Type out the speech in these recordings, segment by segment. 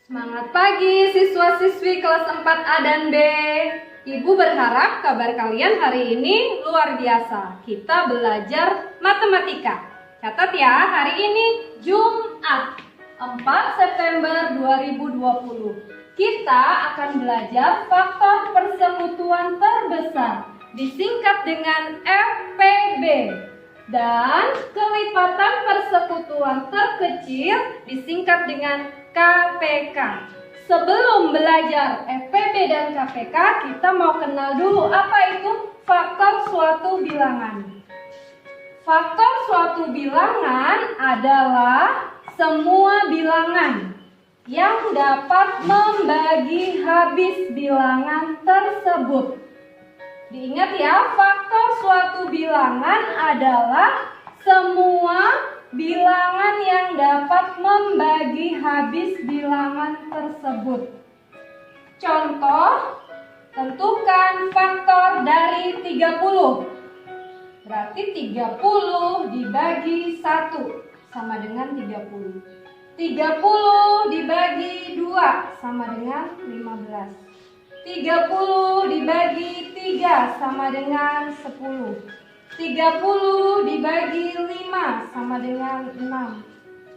Semangat pagi siswa-siswi kelas 4A dan B. Ibu berharap kabar kalian hari ini luar biasa. Kita belajar matematika. Catat ya, hari ini Jumat 4 September 2020. Kita akan belajar faktor persekutuan terbesar, disingkat dengan FPB. Dan kelipatan persekutuan terkecil disingkat dengan KPK. Sebelum belajar FPB dan KPK, kita mau kenal dulu apa itu faktor suatu bilangan. Faktor suatu bilangan adalah semua bilangan yang dapat membagi habis bilangan tersebut. Diingat ya, faktor suatu bilangan adalah semua bilangan yang dapat membagi habis bilangan tersebut. Contoh, tentukan faktor dari 30. Berarti 30 dibagi 1 sama dengan 30. 30 dibagi 2 sama dengan 15. 30 dibagi 3 sama dengan 10. 30 dibagi 5 sama dengan 6.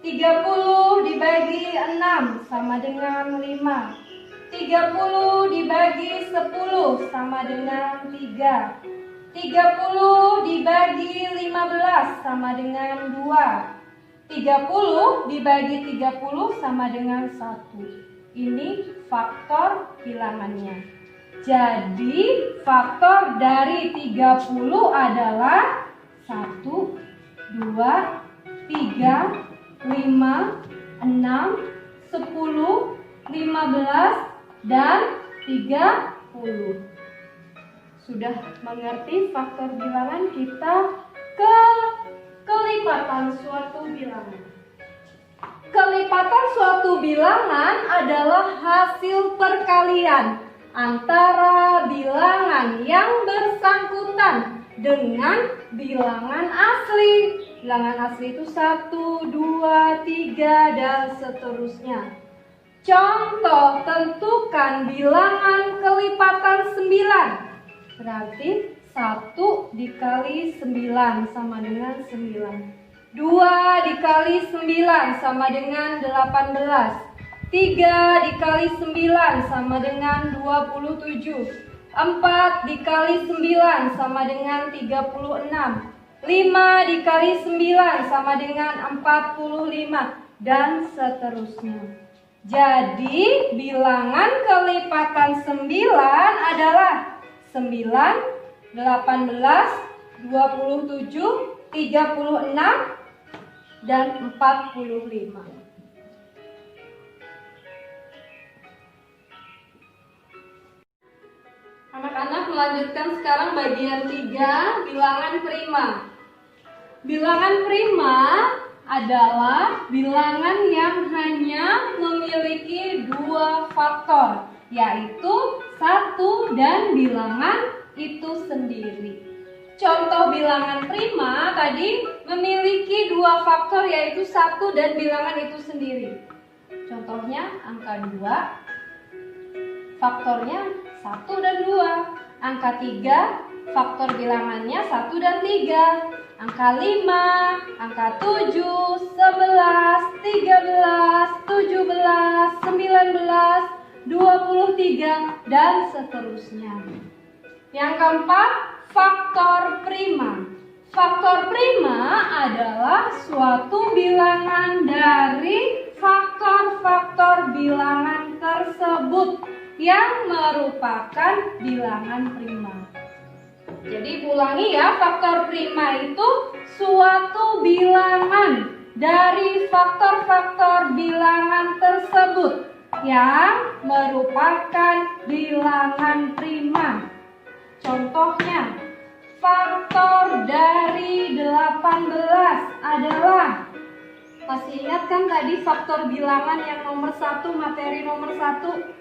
30 dibagi 6 sama dengan 5. 30 dibagi 10 sama dengan 3. 30 dibagi 15 sama dengan 2. 30 dibagi 30 sama dengan 1. Ini faktor bilangannya. Jadi faktor dari 30 adalah 1, 2, 3, 5, 6, 10, 15, dan 30. Sudah mengerti faktor bilangan, kita ke kelipatan suatu bilangan. Kelipatan suatu bilangan adalah hasil perkalian antara bilangan yang bersangkutan dengan bilangan asli. Bilangan asli itu 1, 2, 3, dan seterusnya. Contoh, tentukan bilangan kelipatan 9. Berarti 1 dikali 9 sama dengan 9. 2 dikali 9 sama dengan 18. 3 dikali 9 sama dengan 27. 4 dikali 9 sama dengan 36. 5 dikali 9 sama dengan 45. Dan seterusnya. Jadi bilangan kelipatan 9 adalah 9, 18, 27, 36, dan 45. Anak-anak, melanjutkan sekarang bagian 3, bilangan prima. Bilangan prima adalah bilangan yang hanya memiliki 2 faktor, yaitu 1 dan bilangan itu sendiri. Contoh bilangan prima tadi memiliki 2 faktor, yaitu 1 dan bilangan itu sendiri. Contohnya angka 2, faktornya 1 dan 2. Angka 3, faktor bilangannya 1 dan 3. Angka 5, angka 7, 11, 13, 17, 19, 23, dan seterusnya. Yang keempat, faktor prima. Faktor prima adalah suatu bilangan dari faktor-faktor bilangan tersebut yang merupakan bilangan prima. Jadi ulangi ya, faktor prima itu suatu bilangan dari faktor-faktor bilangan tersebut yang merupakan bilangan prima. Contohnya, faktor dari 18 adalah, masih ingat kan tadi faktor bilangan yang nomor 1, materi nomor 1?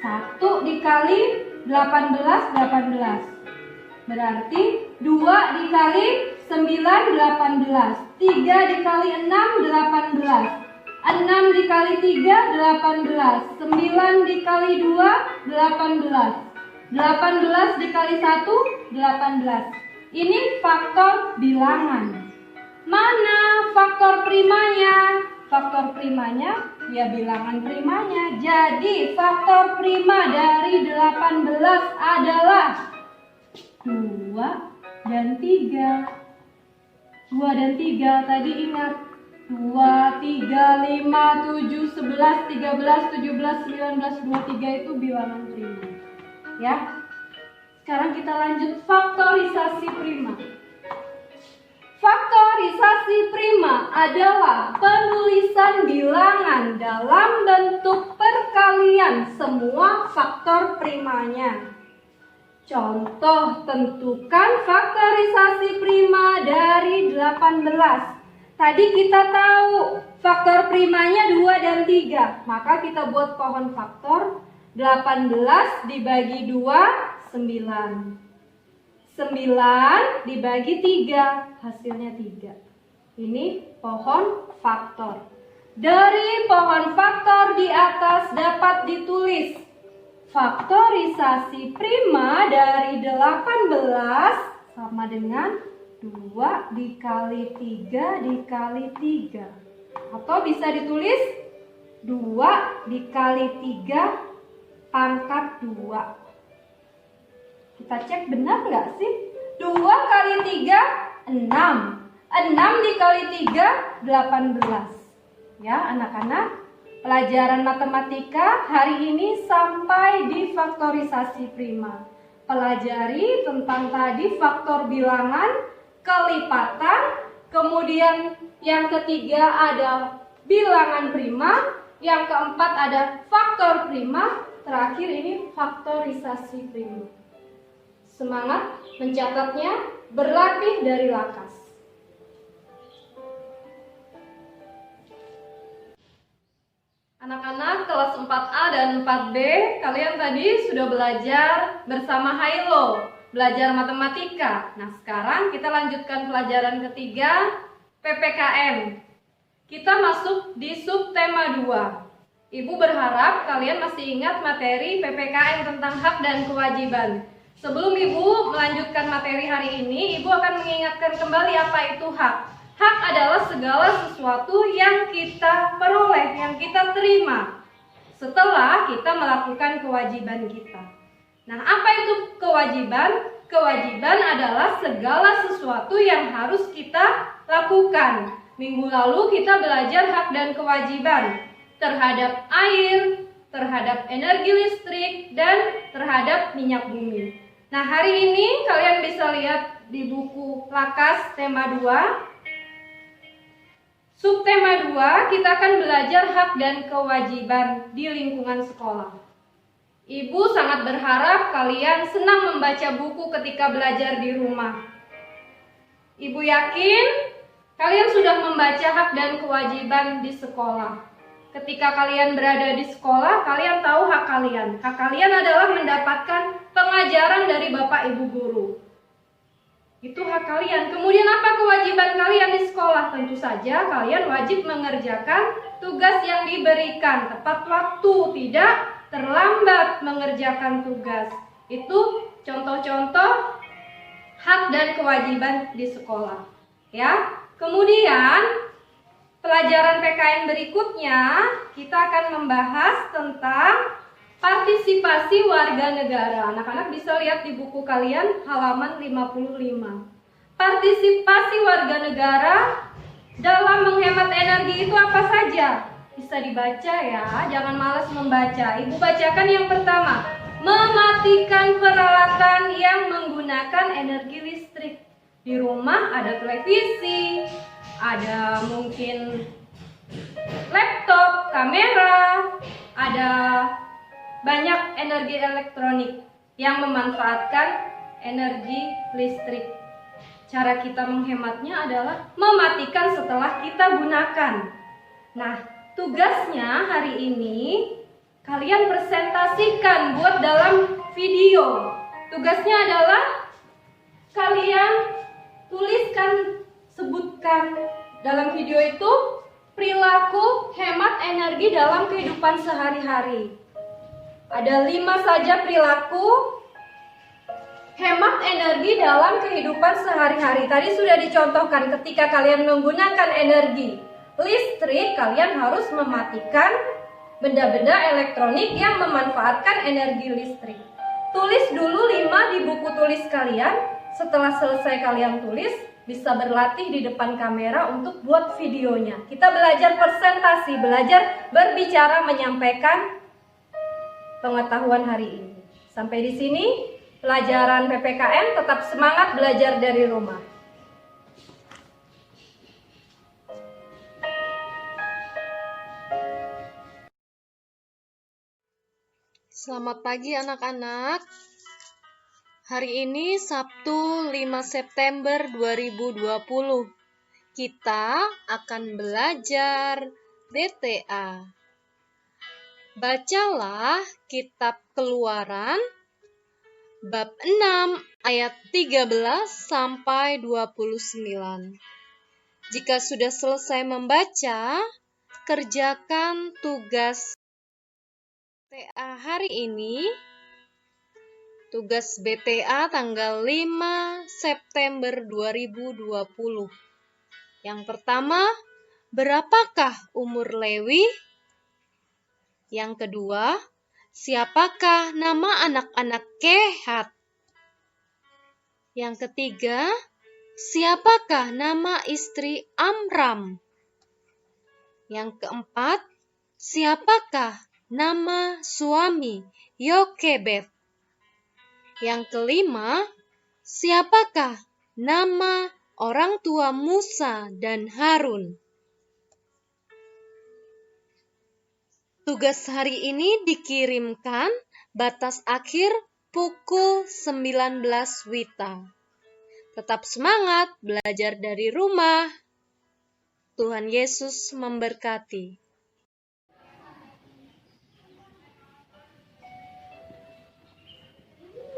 1 dikali 18, 18. Berarti 2 dikali 9, 18. 3 dikali 6, 18. 6 dikali 3, 18. 9 dikali 2, 18. 18 dikali 1, 18. Ini faktor bilangan. Mana faktor primanya? Faktor primanya ya bilangan primanya. Jadi faktor prima dari 18 adalah 2 dan 3. 2 dan 3 tadi ingat. 2, 3, 5, 7, 11, 13, 17, 19, 23 itu bilangan prima. Ya. Sekarang kita lanjut faktorisasi prima. Faktorisasi prima adalah penulisan bilangan dalam bentuk perkalian semua faktor primanya. Contoh, tentukan faktorisasi prima dari 18. Tadi kita tahu faktor primanya 2 dan 3. Maka kita buat pohon faktor. 18 dibagi 2, 9. 9 dibagi 3, hasilnya 3. Ini pohon faktor. Dari pohon faktor di atas dapat ditulis faktorisasi prima dari 18 sama dengan 2 dikali 3 dikali 3. Atau bisa ditulis 2 dikali 3 pangkat 2. Kita cek benar nggak sih? 2 kali 3, 6. 6 dikali 3, 18. Ya anak-anak, pelajaran matematika hari ini sampai di faktorisasi prima. Pelajari tentang tadi faktor bilangan, kelipatan, kemudian yang ketiga ada bilangan prima, yang keempat ada faktor prima, terakhir ini faktorisasi prima. Semangat mencatatnya, berlatih dari Lakas. Anak-anak kelas 4A dan 4B, kalian tadi sudah belajar bersama Hailo, belajar matematika. Nah, sekarang kita lanjutkan pelajaran ketiga, PPKN. Kita masuk di subtema 2. Ibu berharap kalian masih ingat materi PPKN tentang hak dan kewajiban. Sebelum Ibu melanjutkan materi hari ini, Ibu akan mengingatkan kembali apa itu hak. Hak adalah segala sesuatu yang kita peroleh, yang kita terima setelah kita melakukan kewajiban kita. Nah, apa itu kewajiban? Kewajiban adalah segala sesuatu yang harus kita lakukan. Minggu lalu kita belajar hak dan kewajiban terhadap air, terhadap energi listrik, dan terhadap minyak bumi. Nah, hari ini kalian bisa lihat di buku Lakas tema 2. Subtema 2, kita akan belajar hak dan kewajiban di lingkungan sekolah. Ibu sangat berharap kalian senang membaca buku ketika belajar di rumah. Ibu yakin kalian sudah membaca hak dan kewajiban di sekolah. Ketika kalian berada di sekolah, kalian tahu hak kalian. Hak kalian adalah mendapatkan pengajaran dari Bapak Ibu guru. Itu hak kalian. Kemudian apa kewajiban kalian di sekolah? Tentu saja kalian wajib mengerjakan tugas yang diberikan tepat waktu, tidak terlambat mengerjakan tugas. Itu contoh-contoh hak dan kewajiban di sekolah. Ya. Kemudian pelajaran PKN berikutnya kita akan membahas tentang partisipasi warga negara. Anak-anak bisa lihat di buku kalian halaman 55. Partisipasi warga negara dalam menghemat energi itu apa saja? Bisa dibaca ya, jangan malas membaca. Ibu bacakan yang pertama. Mematikan peralatan yang menggunakan energi listrik. Di rumah ada televisi, ada mungkin laptop, kamera, ada banyak energi elektronik yang memanfaatkan energi listrik. Cara kita menghematnya adalah mematikan setelah kita gunakan. Nah, tugasnya hari ini kalian presentasikan buat dalam video. Tugasnya adalah kalian tuliskan, sebutkan dalam video itu Perilaku hemat energi dalam kehidupan sehari-hari. Ada 5 saja perilaku hemat energi dalam kehidupan sehari-hari. Tadi sudah dicontohkan ketika kalian menggunakan energi listrik, kalian harus mematikan benda-benda elektronik yang memanfaatkan energi listrik. Tulis dulu 5 di buku tulis kalian. Setelah selesai kalian tulis, bisa berlatih di depan kamera untuk buat videonya. Kita belajar presentasi, belajar berbicara, menyampaikan pengetahuan hari ini. Sampai di sini pelajaran PPKN. Tetap semangat belajar dari rumah. Selamat pagi anak-anak. Hari ini Sabtu 5 September 2020. Kita akan belajar BTA. Bacalah kitab Keluaran bab 6 ayat 13 sampai 29. Jika sudah selesai membaca, kerjakan tugas BTA hari ini. Tugas BTA tanggal 5 September 2020. Yang pertama, berapakah umur Lewi? Yang kedua, siapakah nama anak-anak Kehat? Yang ketiga, siapakah nama istri Amram? Yang keempat, siapakah nama suami Yokebed? Yang kelima, siapakah nama orang tua Musa dan Harun? Tugas hari ini dikirimkan batas akhir pukul 19 WITA. Tetap semangat belajar dari rumah. Tuhan Yesus memberkati.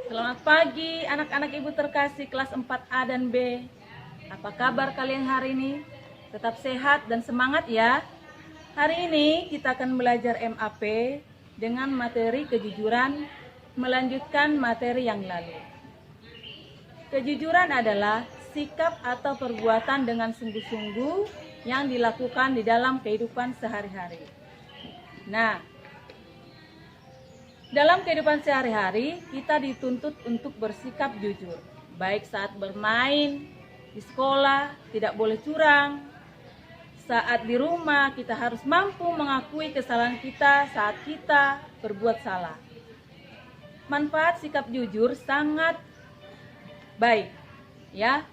Selamat pagi anak-anak ibu terkasih kelas 4A dan B. Apa kabar kalian hari ini? Tetap sehat dan semangat ya. Hari ini kita akan belajar MAP dengan materi kejujuran, melanjutkan materi yang lalu. Kejujuran adalah sikap atau perbuatan dengan sungguh-sungguh yang dilakukan di dalam kehidupan sehari-hari. Nah, dalam kehidupan sehari-hari, kita dituntut untuk bersikap jujur. Baik saat bermain, di sekolah, tidak boleh curang. Saat di rumah, kita harus mampu mengakui kesalahan kita saat kita berbuat salah. Manfaat sikap jujur sangat baik. Ya,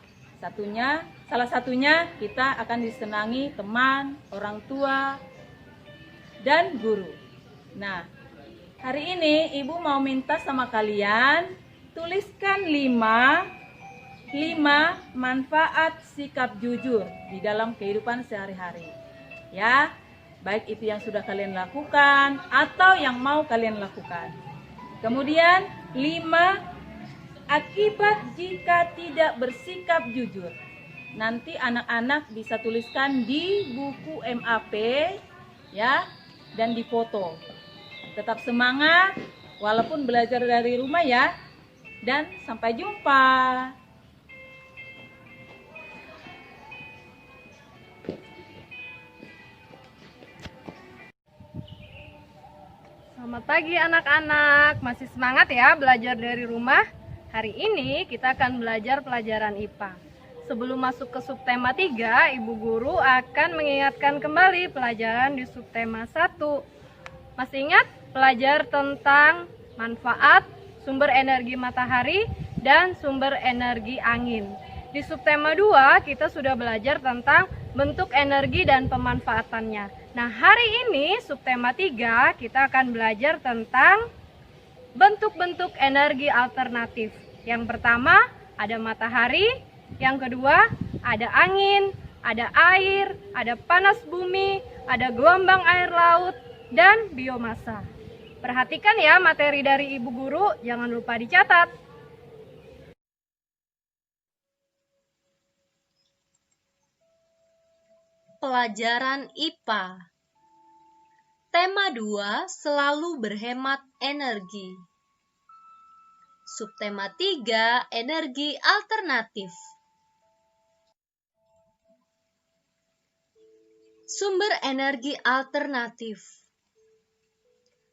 salah satunya kita akan disenangi teman, orang tua, dan guru. Nah, hari ini Ibu mau minta sama kalian tuliskan 5 manfaat sikap jujur di dalam kehidupan sehari-hari. Ya, baik itu yang sudah kalian lakukan atau yang mau kalian lakukan. Kemudian 5 akibat jika tidak bersikap jujur. Nanti anak-anak bisa tuliskan di buku MAP ya, dan difoto. Tetap semangat walaupun belajar dari rumah ya. Dan sampai jumpa. Selamat pagi anak-anak. Masih semangat ya belajar dari rumah? Hari ini kita akan belajar pelajaran IPA. Sebelum masuk ke subtema 3, Ibu Guru akan mengingatkan kembali pelajaran di subtema 1. Masih ingat? Belajar tentang manfaat sumber energi matahari dan sumber energi angin. Di subtema 2 kita sudah belajar tentang bentuk energi dan pemanfaatannya. Nah, hari ini subtema 3 kita akan belajar tentang bentuk-bentuk energi alternatif. Yang pertama ada matahari, yang kedua ada angin, ada air, ada panas bumi, ada gelombang air laut, dan biomasa. Perhatikan ya materi dari Ibu Guru, jangan lupa dicatat. pelajaran IPA. Tema 2, selalu berhemat energi. Subtema 3, energi alternatif. Sumber energi alternatif.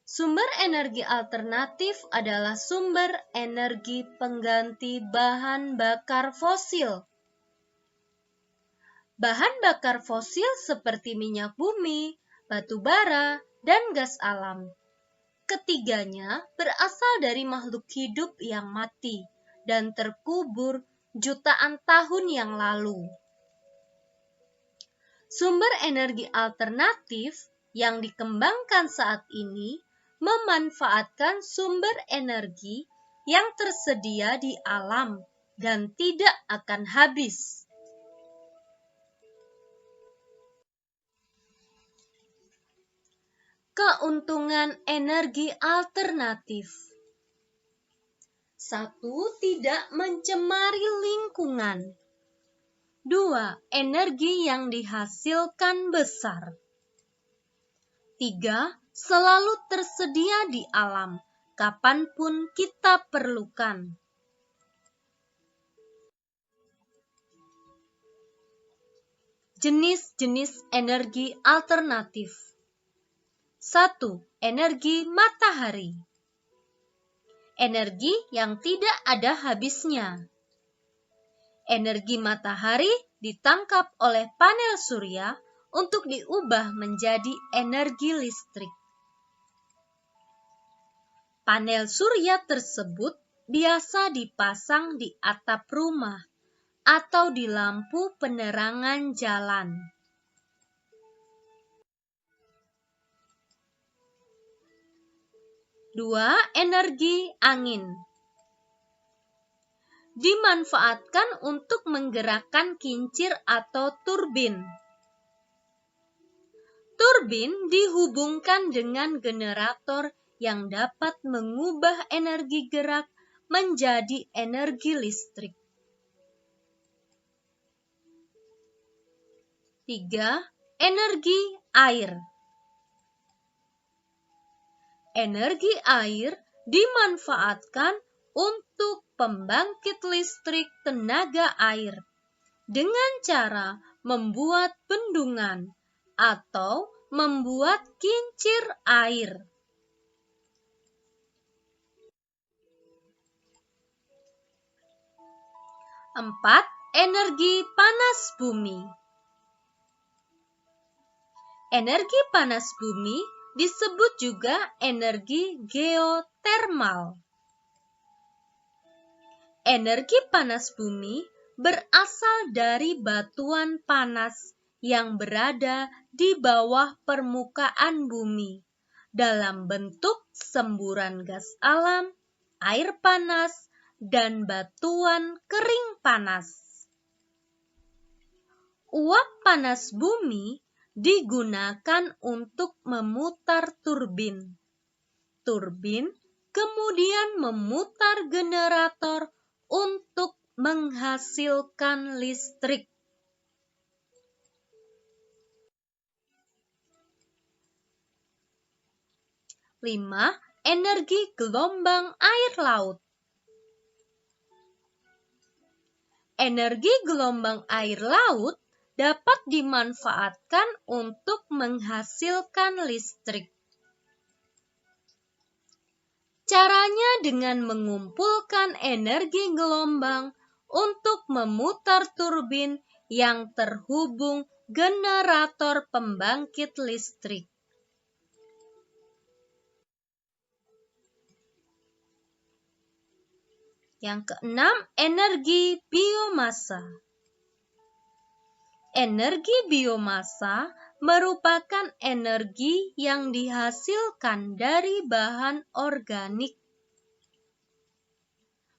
Sumber energi alternatif adalah sumber energi pengganti bahan bakar fosil. Bahan bakar fosil seperti minyak bumi, batu bara, dan gas alam. Ketiganya berasal dari makhluk hidup yang mati dan terkubur jutaan tahun yang lalu. Sumber energi alternatif yang dikembangkan saat ini memanfaatkan sumber energi yang tersedia di alam dan tidak akan habis. Keuntungan energi alternatif. 1. Tidak mencemari lingkungan. 2. Energi yang dihasilkan besar. 3. Selalu tersedia di alam, kapanpun kita perlukan. Jenis-jenis energi alternatif. 1. Energi matahari. Energi yang tidak ada habisnya. Energi matahari ditangkap oleh panel surya untuk diubah menjadi energi listrik. Panel surya tersebut biasa dipasang di atap rumah atau di lampu penerangan jalan. Dua, energi angin. Dimanfaatkan untuk menggerakkan kincir atau turbin. Turbin dihubungkan dengan generator yang dapat mengubah energi gerak menjadi energi listrik. 3. Energi air. Energi air dimanfaatkan untuk pembangkit listrik tenaga air dengan cara membuat bendungan atau membuat kincir air. 4. Energi panas bumi. Energi panas bumi disebut juga energi geotermal. Energi panas bumi berasal dari batuan panas yang berada di bawah permukaan bumi dalam bentuk semburan gas alam, air panas, dan batuan kering panas. Uap panas bumi digunakan untuk memutar turbin. Turbin kemudian memutar generator untuk menghasilkan listrik. 5. Energi gelombang air laut. Energi gelombang air laut dapat dimanfaatkan untuk menghasilkan listrik. Caranya dengan mengumpulkan energi gelombang untuk memutar turbin yang terhubung generator pembangkit listrik. Yang keenam, energi biomasa. Energi biomasa merupakan energi yang dihasilkan dari bahan organik.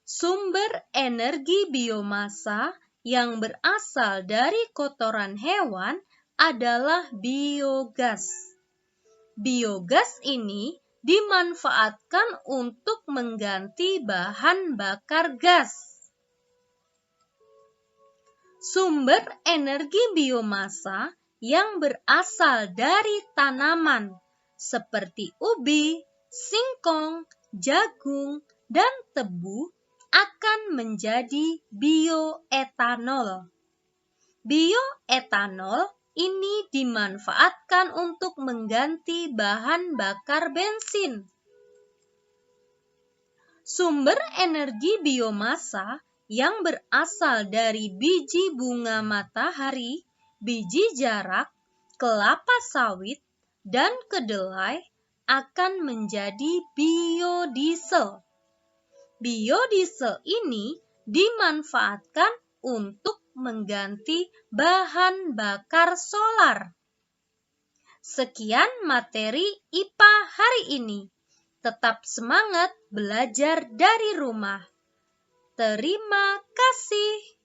Sumber energi biomasa yang berasal dari kotoran hewan adalah biogas. Biogas ini dimanfaatkan untuk mengganti bahan bakar gas. Sumber energi biomasa yang berasal dari tanaman seperti ubi, singkong, jagung, dan tebu akan menjadi bioetanol. Bioetanol ini dimanfaatkan untuk mengganti bahan bakar bensin. Sumber energi biomasa yang berasal dari biji bunga matahari, biji jarak, kelapa sawit, dan kedelai akan menjadi biodiesel. Biodiesel ini dimanfaatkan untuk mengganti bahan bakar solar. Sekian materi IPA hari ini. Tetap semangat belajar dari rumah. Terima kasih.